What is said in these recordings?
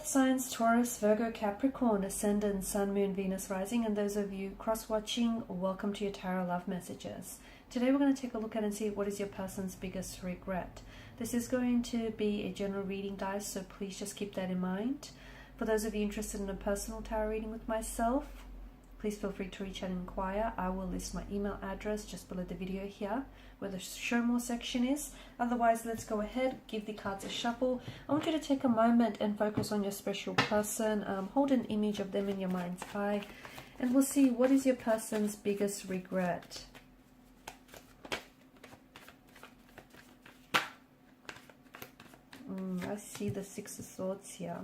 earth signs Taurus, Virgo, Capricorn, Ascendant, Sun, Moon, Venus, Rising, and those of you cross-watching, welcome to your Tarot Love Messages. Today we're going to take a look at and see what is your person's biggest regret. This is going to be a general reading, guys, so please just keep that in mind. For those of you interested in a personal tarot reading with myself, please feel free to reach out and inquire. I will list my email address just below the video here, where the show more section is. Otherwise, let's go ahead, give the cards a shuffle. I want you to take a moment and focus on your special person. Hold an image of them in your mind's eye, and we'll see what is your person's biggest regret. I see the Six of Swords here.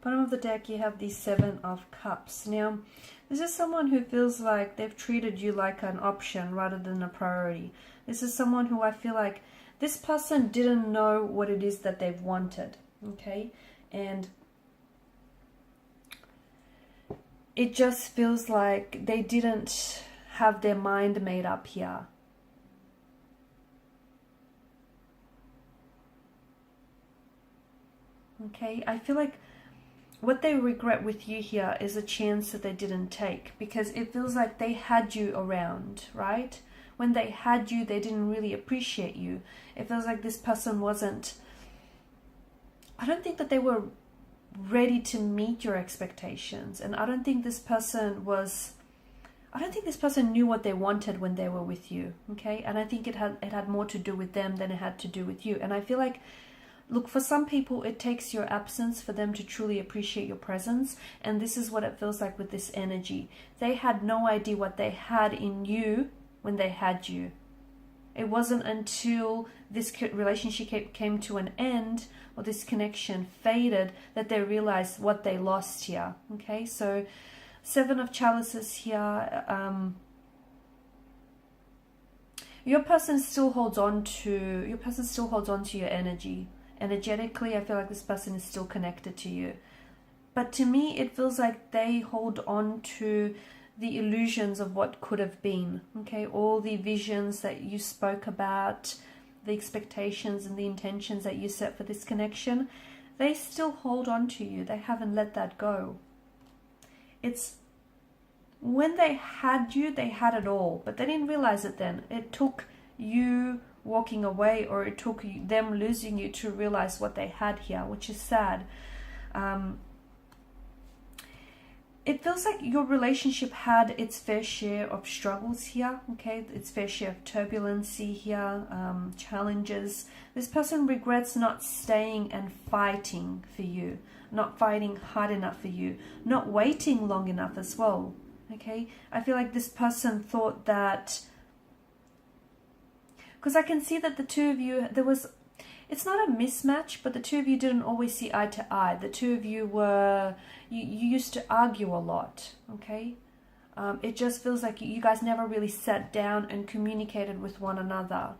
Bottom of the deck, you have the Seven of Cups. Now, this is someone who feels like they've treated you like an option rather than a priority. This is someone who I feel like this person didn't know what it is that they've wanted, okay? And it just feels like they didn't have their mind made up here. Okay, I feel like what they regret with you here is a chance that they didn't take, because it feels like they had you around, right? When they had you, they didn't really appreciate you. It feels like this person wasn't, I don't think that they were ready to meet your expectations. And I don't think this person knew what they wanted when they were with you, okay? And I think it had more to do with them than it had to do with you. And I feel like, look, for some people, it takes your absence for them to truly appreciate your presence. And this is what it feels like with this energy. They had no idea what they had in you when they had you. It wasn't until this relationship came to an end, or this connection faded, that they realized what they lost here. Okay, so Seven of Chalices here. Your person still holds on to your energy. Energetically, I feel like this person is still connected to you. But to me, it feels like they hold on to the illusions of what could have been. Okay, all the visions that you spoke about, the expectations and the intentions that you set for this connection, they still hold on to you. They haven't let that go. It's when they had you, they had it all, but they didn't realize it then. It took you walking away, or it took them losing you to realize what they had here, which is sad. It feels like your relationship had its fair share of struggles here, okay? Its fair share of turbulency here, challenges. This person regrets not staying and fighting for you, not fighting hard enough for you, not waiting long enough as well, okay? I feel like this person thought that, because I can see that the two of you, it's not a mismatch, but the two of you didn't always see eye to eye. The two of you you used to argue a lot, okay? It just feels like you guys never really sat down and communicated with one another,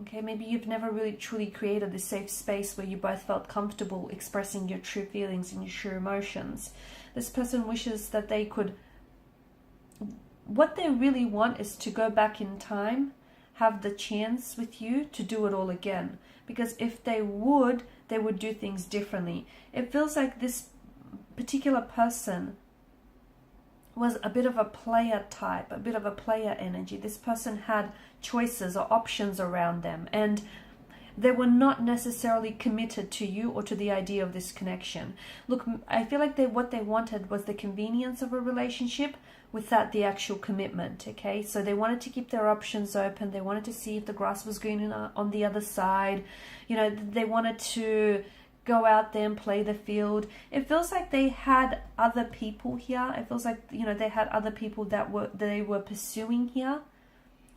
okay? Maybe you've never really truly created this safe space where you both felt comfortable expressing your true feelings and your true emotions. This person wishes that they could, what they really want is to go back in time, have the chance with you to do it all again. Because if they would do things differently. It feels like this particular person was a bit of a player type, a bit of a player energy. This person had choices or options around them. And they were not necessarily committed to you or to the idea of this connection. Look, I feel like what they wanted was the convenience of a relationship without the actual commitment, okay? So they wanted to keep their options open. They wanted to see if the grass was green on the other side. You know, they wanted to go out there and play the field. It feels like they had other people here. It feels like, you know, they had other people that they were pursuing here.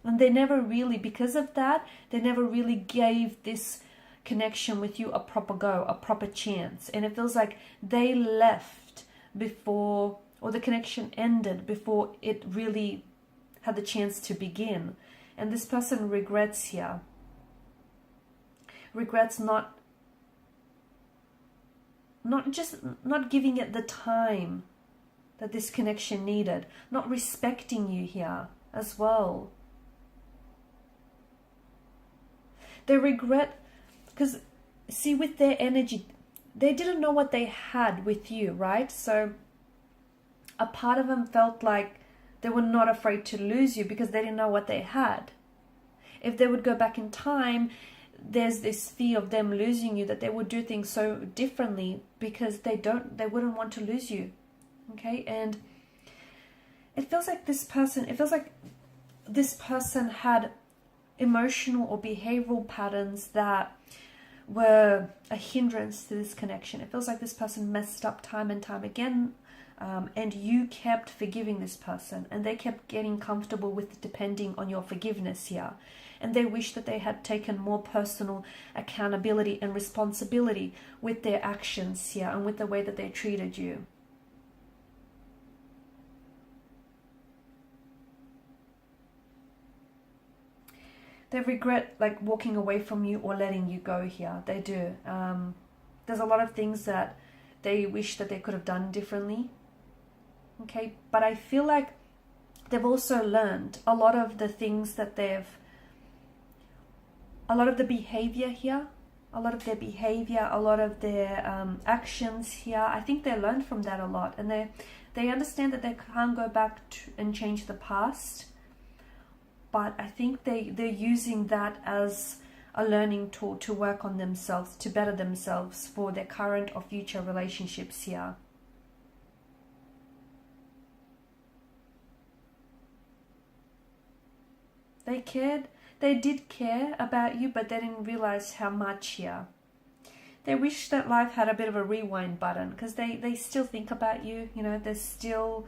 And they never really, because of that, they never really gave this connection with you a proper go, a proper chance. And it feels like they left before, or the connection ended before it really had the chance to begin. And this person regrets here. Regrets not giving it the time that this connection needed. Not respecting you here as well. They regret, because see, with their energy, they didn't know what they had with you, right? So a part of them felt like they were not afraid to lose you because they didn't know what they had. If they would go back in time, there's this fear of them losing you, that they would do things so differently because they wouldn't want to lose you. Okay? And it feels like this person had emotional or behavioral patterns that were a hindrance to this connection. It feels like this person messed up time and time again, and you kept forgiving this person, and they kept getting comfortable with depending on your forgiveness here. And they wish that they had taken more personal accountability and responsibility with their actions here and with the way that they treated you. They regret like walking away from you or letting you go here. They do. There's a lot of things that they wish that they could have done differently. Okay, but I feel like they've also learned a lot of the things that a lot of the behavior here, a lot of their behavior, a lot of their actions here. I think they learned from that a lot, and they understand that they can't go back and change the past. But I think they're using that as a learning tool to work on themselves, to better themselves for their current or future relationships here. They cared. They did care about you, but they didn't realize how much here. They wish that life had a bit of a rewind button, because they still think about you. You know, they're still...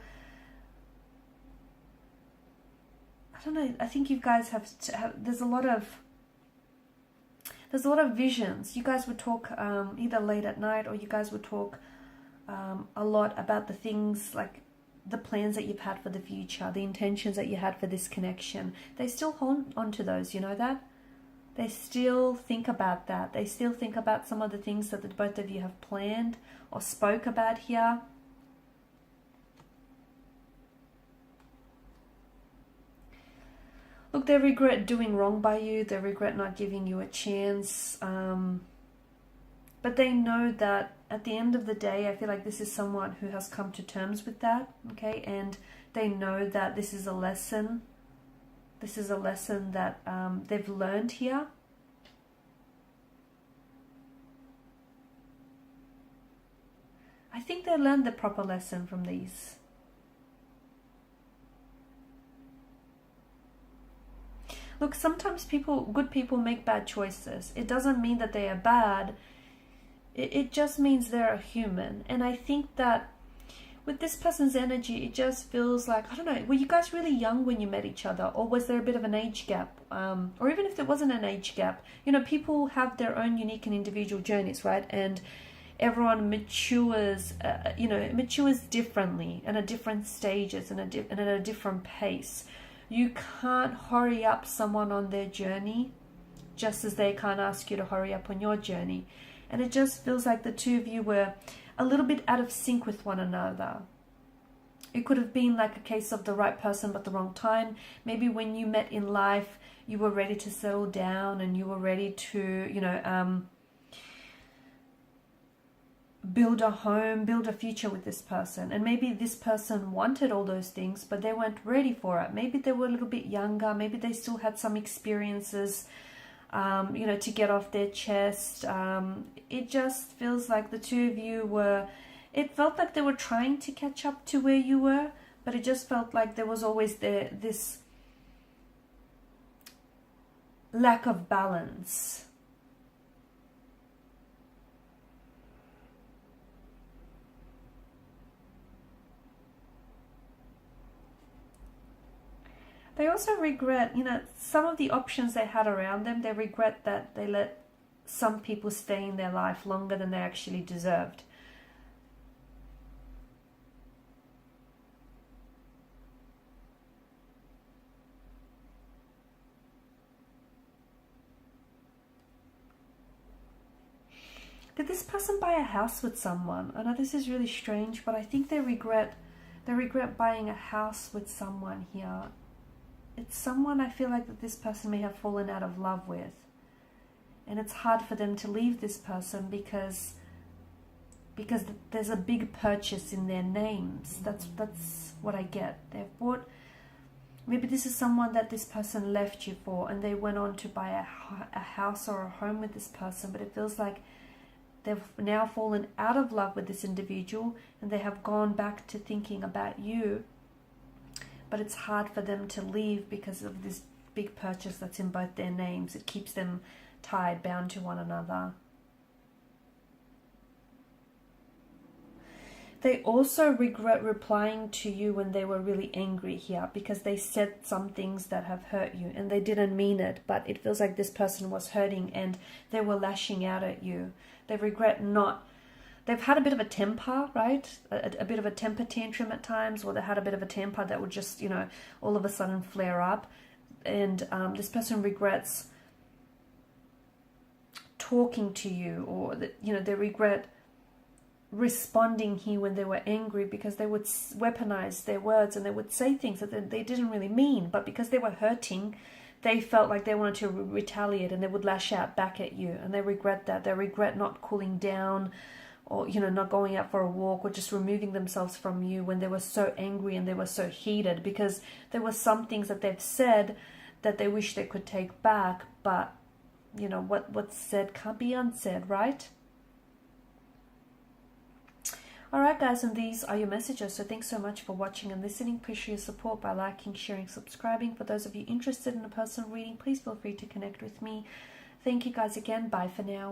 I don't know, I think you guys have there's a lot of visions. You guys would talk either late at night, or you guys would talk a lot about the things, like the plans that you've had for the future, the intentions that you had for this connection. They still hold on to those, you know that? They still think about that. They still think about some of the things that the both of you have planned or spoke about here. Look, they regret doing wrong by you. They regret not giving you a chance. But they know that at the end of the day, I feel like this is someone who has come to terms with that. Okay, and they know that this is a lesson. This is a lesson that they've learned here. I think they learned the proper lesson from these. Look, sometimes good people make bad choices. It doesn't mean that they are bad. It just means they're a human. And I think that with this person's energy, it just feels like, I don't know, were you guys really young when you met each other? Or was there a bit of an age gap? Or even if there wasn't an age gap, you know, people have their own unique and individual journeys, right? And everyone matures, matures differently and at different stages and at a different pace. You can't hurry up someone on their journey, just as they can't ask you to hurry up on your journey. And it just feels like the two of you were a little bit out of sync with one another. It could have been like a case of the right person but the wrong time. Maybe when you met in life, you were ready to settle down and you were ready to, build a home, build a future with this person. And maybe this person wanted all those things, but they weren't ready for it. Maybe they were a little bit younger. Maybe they still had some experiences you know, to get off their chest. It just feels like the two of you were, it felt like they were trying to catch up to where you were, but it just felt like there was always this lack of balance. They also regret, you know, some of the options they had around them. They regret that they let some people stay in their life longer than they actually deserved. Did this person buy a house with someone? I know this is really strange, but I think they regret buying a house with someone here. It's someone I feel like that this person may have fallen out of love with. And it's hard for them to leave this person because there's a big purchase in their names. That's what I get. They've bought, maybe this is someone that this person left you for, and they went on to buy a house or a home with this person, but it feels like they've now fallen out of love with this individual and they have gone back to thinking about you. But it's hard for them to leave because of this big purchase that's in both their names. It keeps them tied, bound to one another. They also regret replying to you when they were really angry here, because they said some things that have hurt you and they didn't mean it, but it feels like this person was hurting and they were lashing out at you. They regret not... They've had a bit of a temper, right? A bit of a temper tantrum at times, or they had a bit of a temper that would just, you know, all of a sudden flare up. And this person regrets talking to you, or, you know, they regret responding here when they were angry, because they would weaponize their words and they would say things that they didn't really mean, but because they were hurting, they felt like they wanted to retaliate and they would lash out back at you, and they regret that. They regret not cooling down, or, you know, not going out for a walk, or just removing themselves from you when they were so angry and they were so heated, because there were some things that they've said that they wish they could take back, but, you know, what's said can't be unsaid, right? Alright guys, and these are your messages. So thanks so much for watching and listening. Appreciate your support by liking, sharing, subscribing. For those of you interested in a personal reading, please feel free to connect with me. Thank you guys again. Bye for now.